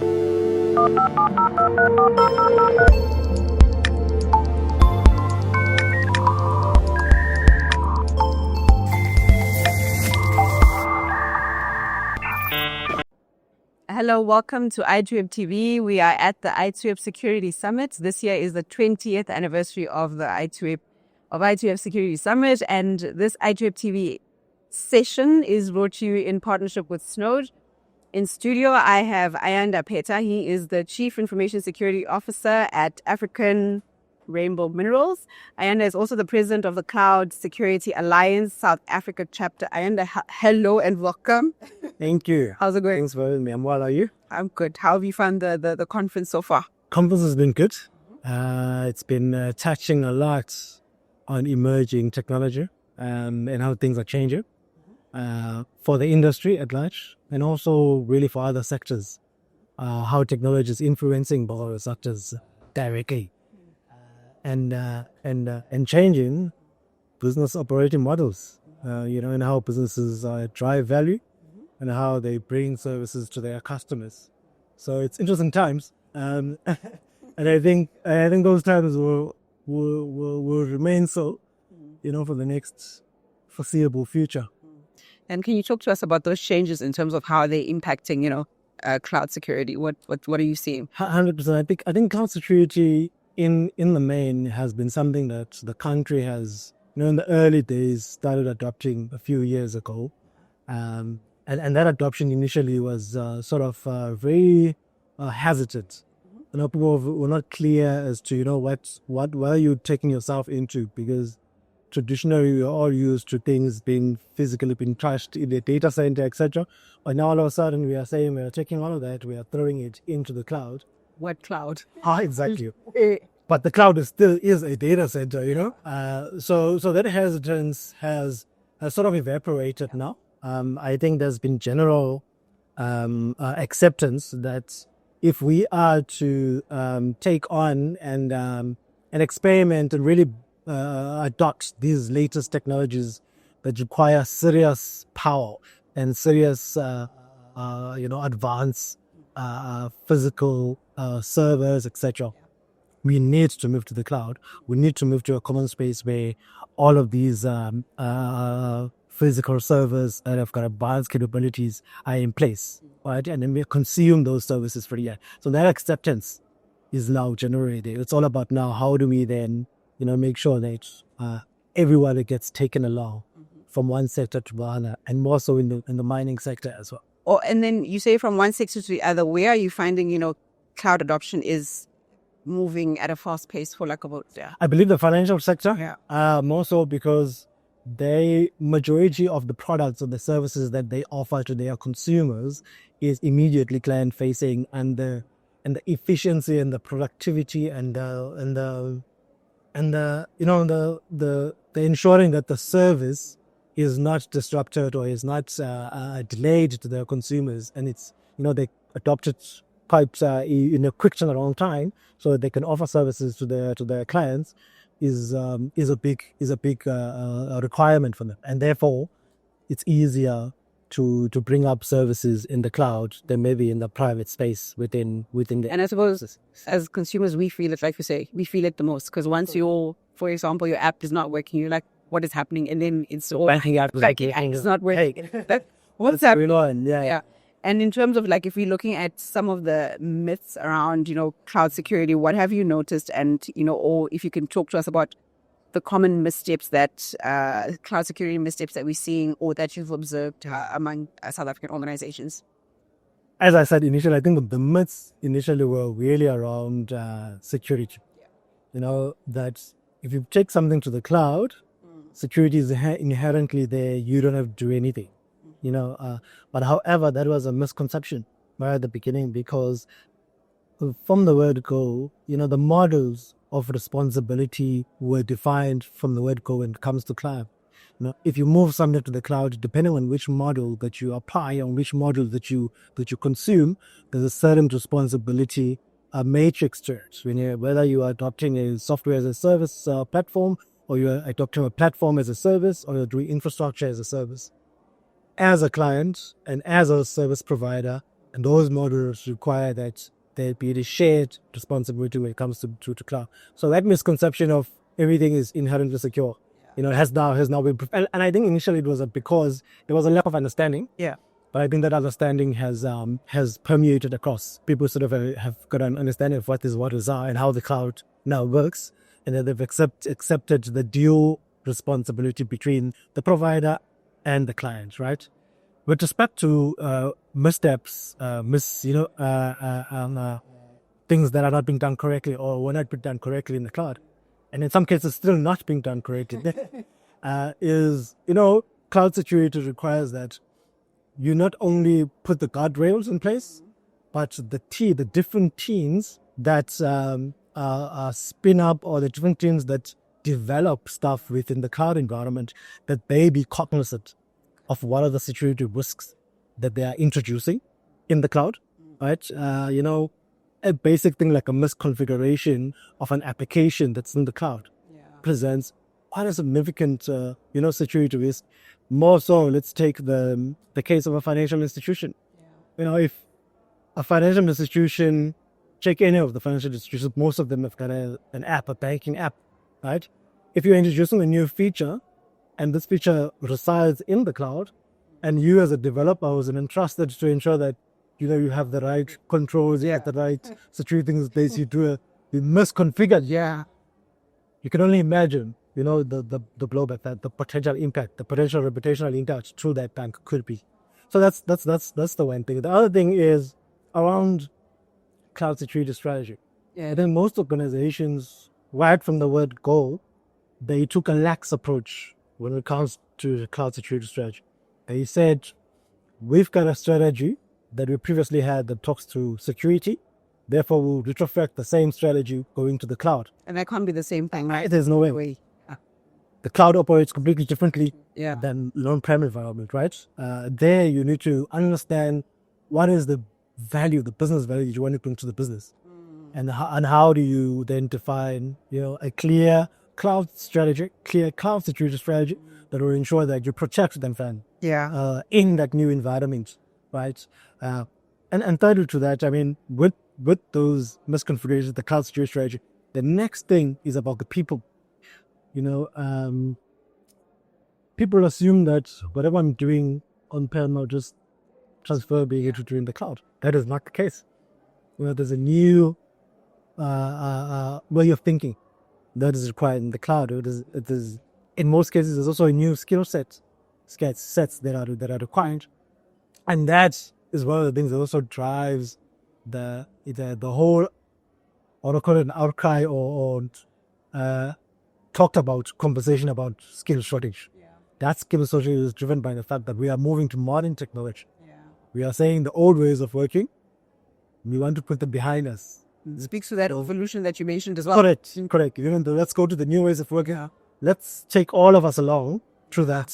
Hello, welcome to ITWeb TV. We are at the ITWeb Security Summit. This year is the 20th anniversary of the ITWeb Security Summit, and this ITWeb TV session is brought to you in partnership with Snowed. In studio, I have Ayanda Peta. He is the Chief Information Security Officer at African Rainbow Minerals. Ayanda is also the President of the Cloud Security Alliance South Africa chapter. Ayanda, hello and welcome. Thank you. How's it going? Thanks for having me. I'm well. Are you? I'm good. How have you found the conference so far? Conference has been good. It's been touching a lot on emerging technology and how things are changing for the industry at large, and also really for other sectors. How technology is influencing both other sectors directly, and changing business operating models. And how businesses drive value and how they bring services to their customers. So it's interesting times, and I think those times will remain so, for the next foreseeable future. And can you talk to us about those changes in terms of how they're impacting, cloud security? What are you seeing? 100%. I think cloud security in the main has been something that the country has, in the early days, started adopting a few years ago. And that adoption initially was very hesitant. People were not clear as to, what are you taking yourself into? Because traditionally we are all used to things being physically being trashed in the data center, etc. But now all of a sudden we are saying we are taking all of that, we are throwing it into the cloud. What cloud? Exactly. But the cloud still is a data center, So that hesitance has sort of evaporated now. I think there's been general acceptance that if we are to take on and experiment and really adopt these latest technologies that require serious power and serious, advanced physical servers, etc., we need to move to the cloud. We need to move to a common space where all of these physical servers that have got advanced capabilities are in place, right? And then we consume those services for the year. So that acceptance is now generated. It's all about now how do we then, make sure that everyone gets taken along from one sector to another, and more so in the mining sector as well. Oh, and then you say from one sector to the other. Where are you finding, cloud adoption is moving at a fast pace, for lack of a word? Yeah. I believe the financial sector, more so because the majority of the products or the services that they offer to their consumers is immediately client facing, and the efficiency and the productivity and the ensuring that the service is not disrupted or is not delayed to their consumers, and it's they adopt it quite in a quick turnaround time so that they can offer services to their clients is a big requirement for them, and therefore it's easier to bring up services in the cloud than maybe in the private space within the. And I suppose as consumers we feel it, like you say, we feel it the most, because once for example, your app is not working, you're like, what is happening? And then it's all it's not working. What's happening? Yeah. And in terms of if we're looking at some of the myths around, cloud security, what have you noticed? And, or if you can talk to us about the common missteps that, cloud security missteps that we're seeing or that you've observed among South African organizations. As I said initially, I think the myths initially were really around security. That if you take something to the cloud, security is inherently there, you don't have to do anything. But however, that was a misconception right at the beginning, because from the word go, the models of responsibility were defined from the word go when it comes to cloud. If you move something to the cloud, depending on which model that you apply, on which model that you consume, there's a certain responsibility matrix to it. Whether you are adopting a software as a service platform, or you're adopting a platform as a service, or you're doing infrastructure as a service. As a client and as a service provider, And those models require that there be a shared responsibility when it comes to cloud. So that misconception of everything is inherently secure, has now been, and I think initially it was because there was a lack of understanding. Yeah. But I think that understanding has permeated across. People sort of have got an understanding of what is are and how the cloud now works, and then they've accepted the dual responsibility between the provider and the client, right? With respect to missteps, things that are not being done correctly or were not being done correctly in the cloud, and in some cases still not being done correctly, is cloud security requires that you not only put the guardrails in place, but the different teams that spin up, or the different teams that develop stuff within the cloud environment, that they be cognizant of what are the security risks that they are introducing in the cloud, right? A basic thing like a misconfiguration of an application that's in the cloud presents quite a significant, security risk. More so, let's take the case of a financial institution. If a financial institution, check any of the financial institutions, most of them have got an app, a banking app, right? If you're introducing a new feature, and this feature resides in the cloud, and you as a developer was entrusted to ensure that you have the right controls, you have the right security things in place, you misconfigured. Yeah. You can only imagine, the blowback, that the potential impact, the potential reputational impact through that bank could be. So that's the one thing. The other thing is around cloud security strategy. Yeah. Then most organizations, right from the word go, they took a lax approach when it comes to the cloud security strategy. They said, we've got a strategy that we previously had that talks to security. Therefore, we'll retrofit the same strategy going to the cloud. And that can't be the same thing, right? There's no way. The cloud operates completely differently than on-prem environment, right? There, you need to understand what is the value, the business value you want to bring to the business. And how do you then define, a clear cloud strategy, clear cloud security strategy that will ensure that you protect them from in that new environment, right? And thirdly to that, I mean, with those misconfigurations, the cloud security strategy, the next thing is about the people. People assume that whatever I'm doing on-prem, I'll just transfer being able to do in the cloud. That is not the case. There's a new way of thinking that is required in the cloud. It is in most cases, there's also a new skill sets that are required, and that is one of the things that also drives the whole, I want to call it an outcry or talked about conversation about skill shortage. That skill shortage is driven by the fact that we are moving to modern technology. We are saying the old ways of working, we want to put them behind us. It speaks to that evolution that you mentioned as well. Correct. Let's go to the new ways of working. Let's take all of us along through that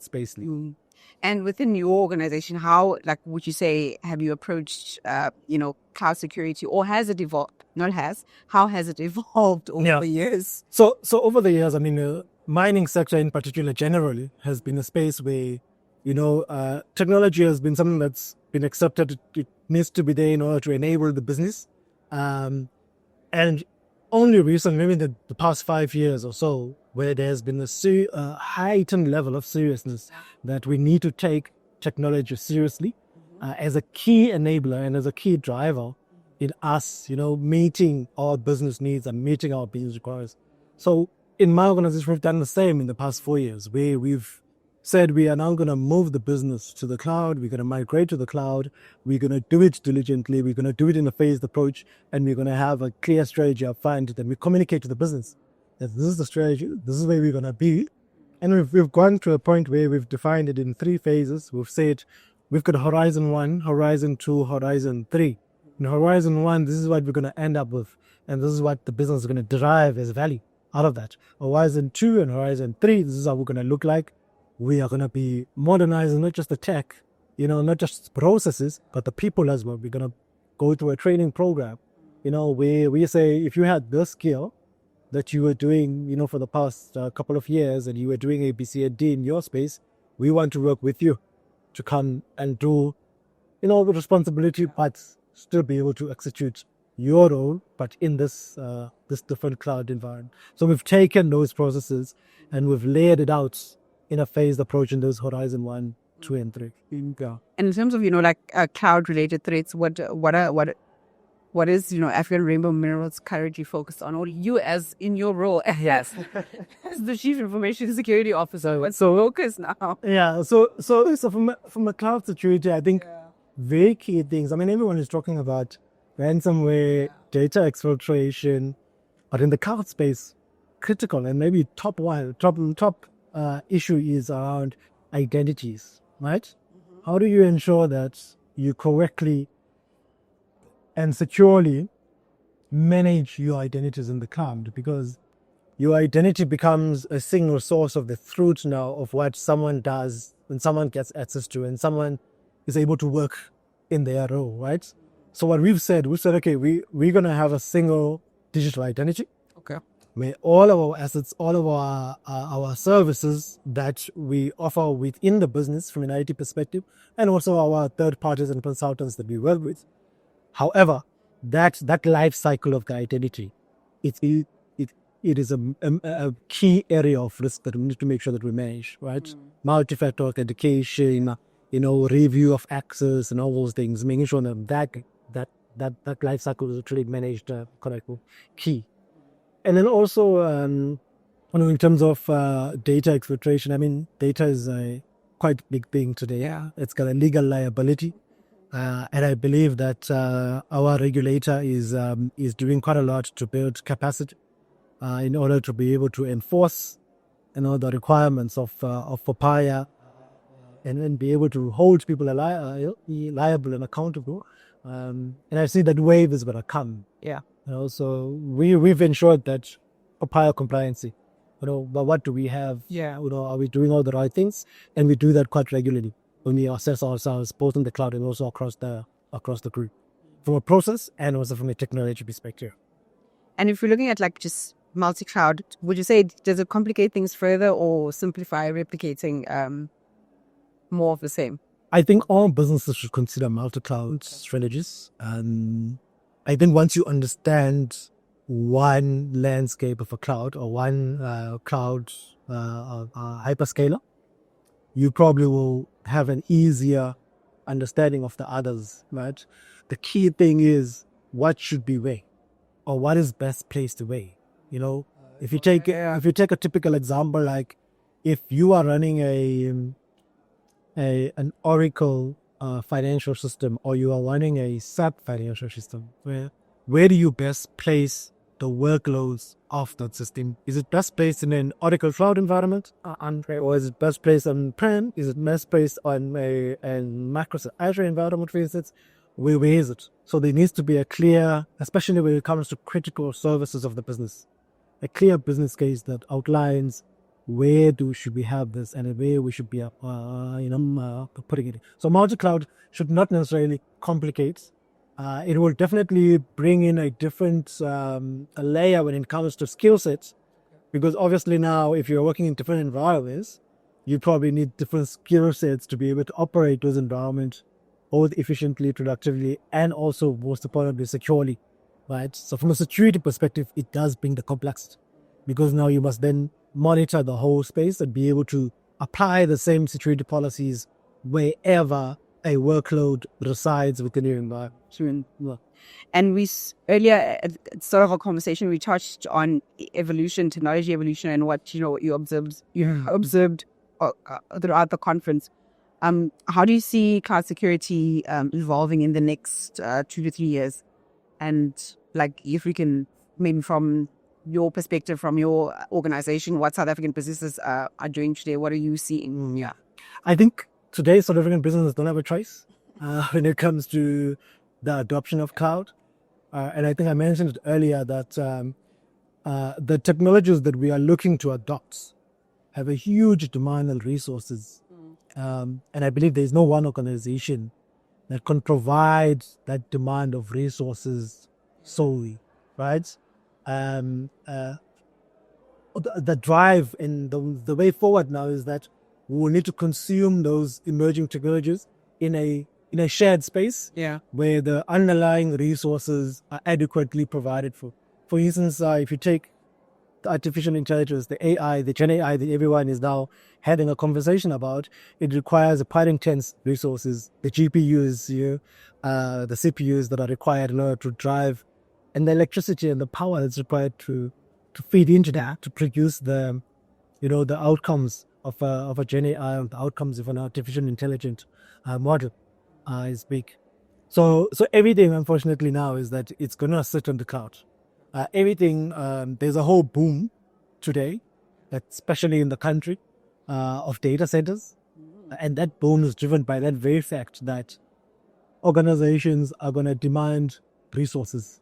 space. And within your organization, how, would you say, have you approached, cloud security, or has it evolved? How has it evolved over the years? So over the years, I mean, the mining sector in particular, generally, has been a space where, technology has been something that's been accepted. It needs to be there in order to enable the business. And only recently, maybe the past 5 years or so, where there's been a heightened level of seriousness that we need to take technology seriously as a key enabler and as a key driver in us, meeting our business needs and meeting our business requirements. So in my organization, we've done the same in the past 4 years, where we've said we are now going to move the business to the cloud. We're going to migrate to the cloud. We're going to do it diligently. We're going to do it in a phased approach. And we're going to have a clear strategy up front that we communicate to the business that this is the strategy. This is where we're going to be. And we've gone to a point where we've defined it in 3 phases. We've said we've got Horizon 1, Horizon 2, Horizon 3. In Horizon 1, this is what we're going to end up with. And this is what the business is going to derive as value out of that. Horizon 2 and Horizon 3, this is how we're going to look like. We are going to be modernizing not just the tech, not just processes, but the people as well. We're going to go through a training program, where we say, if you had this skill that you were doing, for the past couple of years, and you were doing A, B, C, and D in your space, we want to work with you to come and do the responsibility, but still be able to execute your role, but in this this different cloud environment. So we've taken those processes and we've layered it out in a phased approach in those horizon 1, 2, and 3. Yeah. And in terms of cloud related threats, what is African Rainbow Minerals currently focused on, or you as in your role as the Chief Information Security Officer? What's the focus now? Yeah. So from a cloud security, I think very key things. I mean, everyone is talking about ransomware, data exfiltration, but in the cloud space, critical and maybe top issue is around identities, right? How do you ensure that you correctly and securely manage your identities in the cloud? Because your identity becomes a single source of the truth now of what someone does when someone gets access to and someone is able to work in their role, right? So what we've said, okay, we're going to have a single digital identity. Okay. Where all of our assets, all of our services that we offer within the business from an IT perspective, and also our third parties and consultants that we work with. However, that life cycle of the identity, it is a key area of risk that we need to make sure that we manage, right? Multi-factor authentication, review of access and all those things, making sure that life cycle is actually managed correctly, key. And then also, in terms of data exfiltration, I mean, data is a quite big thing today. Yeah, it's got a legal liability, and I believe that our regulator is doing quite a lot to build capacity in order to be able to enforce, the requirements of FOPIA, and then be able to hold people liable and accountable. And I see that wave is going to come. Yeah. So we've ensured that FOPIA compliancy. But what do we have? Yeah. Are we doing all the right things? And we do that quite regularly when we assess ourselves both in the cloud and also across the group, from a process and also from a technology perspective. And if you're looking at just multi-cloud, would you say, does it complicate things further or simplify replicating more of the same? I think all businesses should consider multi-cloud strategies. And I think once you understand one landscape of a cloud or one cloud hyperscaler, you probably will have an easier understanding of the others, right? The key thing is what should be where, or what is best placed away. If you take a typical example, like if you are running an Oracle financial system, or you are running a SAP financial system, where do you best place the workloads of that system? Is it best placed in an Oracle cloud environment, or is it best placed on-prem? Is it best placed on a Microsoft Azure environment, for instance? Where is it? So there needs to be a clear, especially when it comes to critical services of the business, a clear business case that outlines where should we have this and where we should be putting it. So multi-cloud should not necessarily complicate. It will definitely bring in a different a layer when it comes to skill sets, because obviously now if you're working in different environments, you probably need different skill sets to be able to operate those environments both efficiently, productively, and also most importantly securely, right? So from a security perspective, it does bring the complexity, because now you must then monitor the whole space and be able to apply the same security policies wherever a workload resides within your environment. And we earlier at sort of a conversation, we touched on evolution, technology evolution, and what you observed throughout the conference. How do you see cloud security evolving in the next 2 to 3 years? And if we can, maybe from your perspective, from your organization, what South African businesses are doing today, what are you seeing? Yeah, I think today South African businesses don't have a choice when it comes to the adoption of cloud. And I think I mentioned earlier that the technologies that we are looking to adopt have a huge demand on resources. And I believe there is no one organization that can provide that demand of resources solely, right? The drive and the way forward now is that we will need to consume those emerging technologies in a in a shared space Yeah. where the underlying resources are adequately provided for. For instance, if you take the artificial intelligence, the AI, the Gen AI that everyone is now having a conversation about, it requires quite intense resources, the GPUs, the CPUs that are required in order to drive, and the electricity and the power that's required to feed into that, to produce the outcomes of a Gen AI, the outcomes of an artificial intelligent model is big. So everything, unfortunately, now is that it's going to sit on the cloud. Everything, there's a whole boom today, especially in the country, of data centers. And that boom is driven by that very fact that organizations are going to demand resources.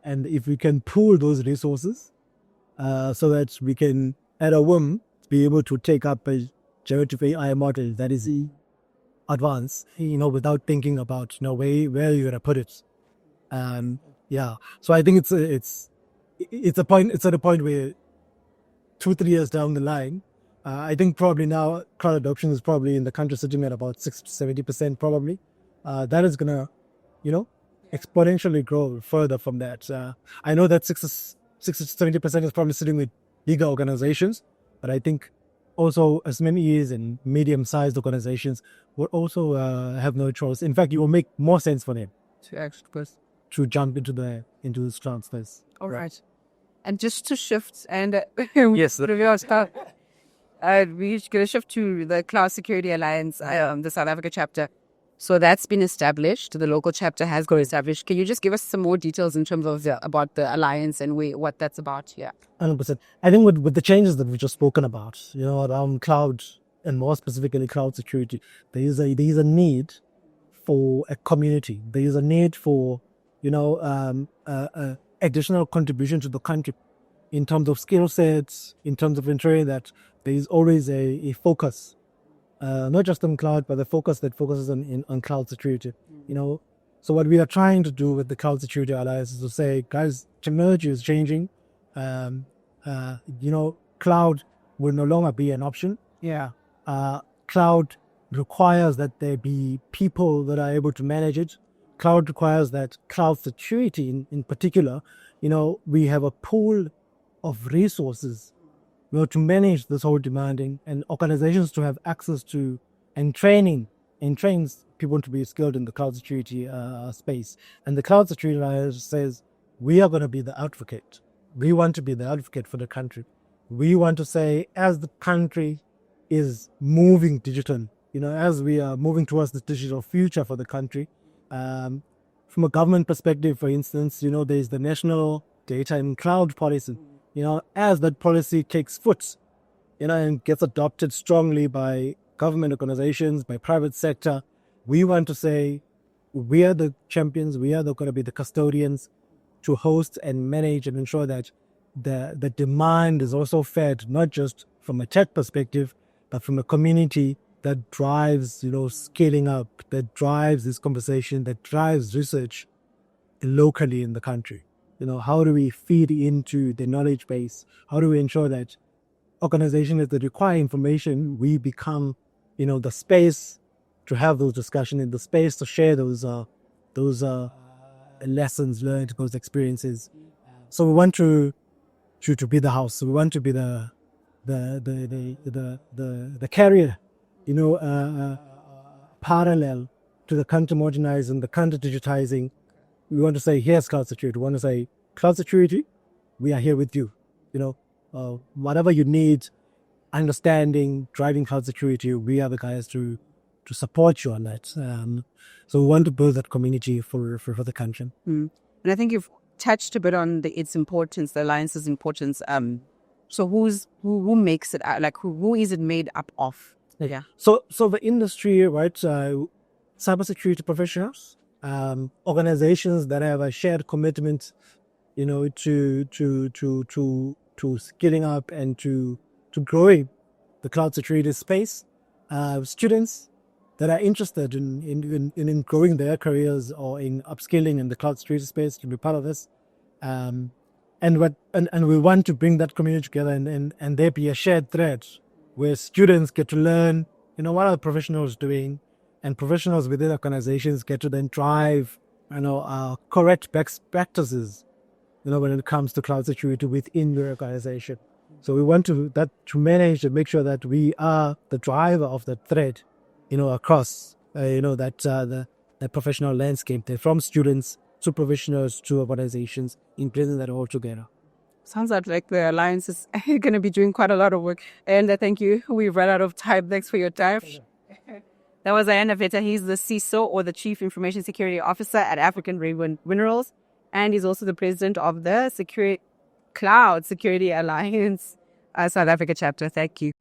And if we can pool those resources so that we can, at a whim, be able to take up a generative AI model that is advanced, without thinking about, where you're going to put it. So I think it's at a point where 2-3 years down the line, I think probably now cloud adoption is probably in the country sitting at about 60-70% probably. That is gonna, exponentially grow further from that. I know that 60-70% is probably sitting with bigger organizations, but I think also SMEs and medium-sized organizations will also have no choice. In fact, it will make more sense for them to jump into this cloud space. All right. And just to shift and Yes. we're going to shift to the Cloud Security Alliance, the South Africa chapter. So that's been established. The local chapter has got established. Can you just give us some more details in terms of about the alliance and what that's about? Yeah. 100%. I think with the changes that we've just spoken about, around cloud and more specifically cloud security, there is a need for a community. There is a need for, additional contribution to the country in terms of skill sets, in terms of ensuring that there is always a focus, not just on cloud, but the focus that focuses on cloud security. So what we are trying to do with the Cloud Security Alliance is to say, guys, technology is changing. Cloud will no longer be an option. Yeah. Cloud requires that there be people that are able to manage it. Cloud requires that cloud security in particular, we have a pool of resources to manage this whole demanding, and organizations to have access to and trains people to be skilled in the cloud security space. And the Cloud Security Alliance says, we are going to be the advocate. We want to be the advocate for the country. We want to say, as the country is moving digital, as we are moving towards the digital future for the country, from a government perspective, for instance, there's the National Data and Cloud Policy. As that policy takes foot, and gets adopted strongly by government organizations, by private sector, we want to say we are the champions, we are going to be the custodians to host and manage and ensure that the demand is also fed, not just from a tech perspective, but from a community that drives, scaling up, that drives this conversation, that drives research locally in the country. How do we feed into the knowledge base? How do we ensure that organizations that require information, we become, the space to have those discussions, and the space to share those lessons learned, those experiences. So we want to be the house. We want to be the carrier, parallel to the country modernizing, the country digitizing. We want to say, here's cloud security. We want to say, cloud security, we are here with you. Whatever you need, understanding, driving cloud security, we are the guys to support you on that. So we want to build that community for the country. And I think you've touched a bit on its importance, the alliance's importance. So who makes it? Who is it made up of? Yeah. So the industry, right? Cybersecurity professionals, organizations that have a shared commitment, to scaling up and to growing the cloud security space. Students that are interested in growing their careers or in upskilling in the cloud security space to be part of this. And we want to bring that community together and there be a shared thread where students get to learn, what are the professionals doing, and professionals within organizations get to then drive, correct best practices, when it comes to cloud security within your organization. So we want to manage and make sure that we are the driver of the thread, across, the professional landscape, from students to professionals to organizations, in bringing that all together. Sounds like the Alliance is going to be doing quite a lot of work. And thank you. We've run out of time. Thanks for your time. That was Ayanda Peta. He's the CISO, or the Chief Information Security Officer at African Rainbow Minerals. And he's also the president of the Cloud Security Alliance South Africa chapter. Thank you.